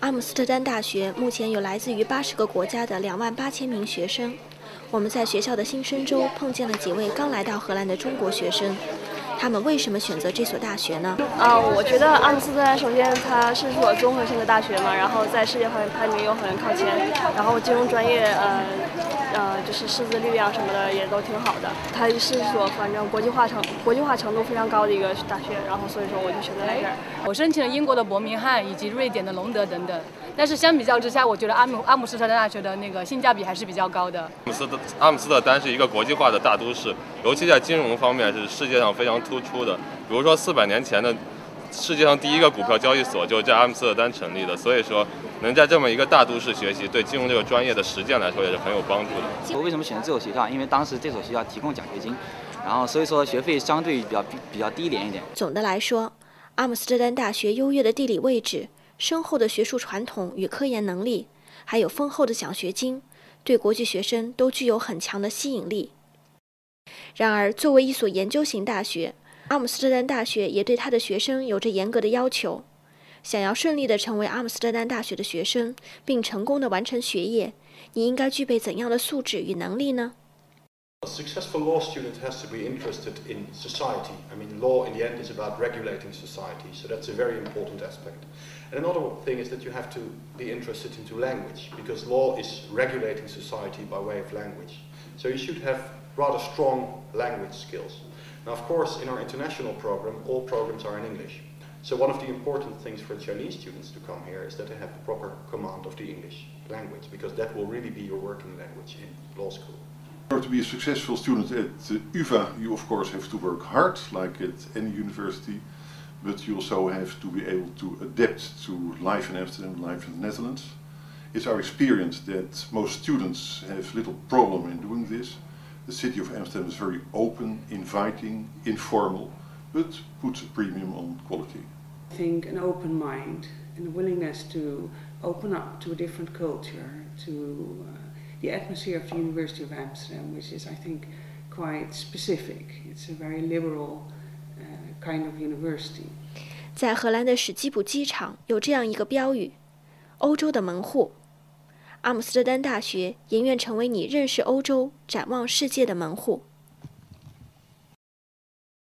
阿姆斯特丹大学目前有来自于80个国家的28000名学生。我们在学校的新生周碰见了几位刚来到荷兰的中国学生，他们为什么选择这所大学呢？我觉得阿姆斯特丹首先它是所综合性的大学嘛，然后在世界排名又很靠前，然后金融专业就是师资力量什么的也都挺好的。它是所反正国际化程度非常高的一个大学，然后所以说我就选择来这儿。我申请了英国的伯明翰以及瑞典的隆德等等，但是相比较之下，我觉得阿姆斯特丹大学的那个性价比还是比较高的。阿姆斯特丹是一个国际化的大都市，尤其在金融方面是世界上非常突出的。比如说400年前的世界上第一个股票交易所就是在阿姆斯特丹成立的，所以说能在这么一个大都市学习，对金融这个专业的实践来说也是很有帮助的。我为什么选择这所学校？因为当时这所学校提供奖学金，然后所以说学费相对比较低廉一点。总的来说，阿姆斯特丹大学优越的地理位置、深厚的学术传统与科研能力，还有丰厚的奖学金，对国际学生都具有很强的吸引力。然而，作为一所研究型大学，阿姆斯特丹大学也对他的学生有着严格的要求。想要顺利地成为阿姆斯特丹大学的学生，并成功地完成学业，你应该具备怎样的素质与能力呢？ A successful law student has to be interested in society. I mean, law in the end is about regulating society, so that's a very important aspect. And another thing is that you have to be interested into language, because law is regulating society by way of language. So you should have rather strong language skills. Now, of course, in our international program, all programs are in English. So one of the important things for Chinese students to come here is that they have the proper command of the English language, because that will really be your working language in law school. In order to be a successful student at UvA, you of course have to work hard, like at any university, but you also have to be able to adapt to life in Amsterdam, life in the Netherlands. It's our experience that most students have little problem in doing this. The city of Amsterdam is very open, inviting, informal, but puts a premium on quality. I think an open mind and a willingness to open up to a different culture, to the atmosphere of the University of Amsterdam, which is, I think, quite specific. It's a very liberal kind of university. 在荷兰的史基普机场有这样一个标语：欧洲的门户。阿姆斯特丹大学也愿成为你认识欧洲、展望世界的门户。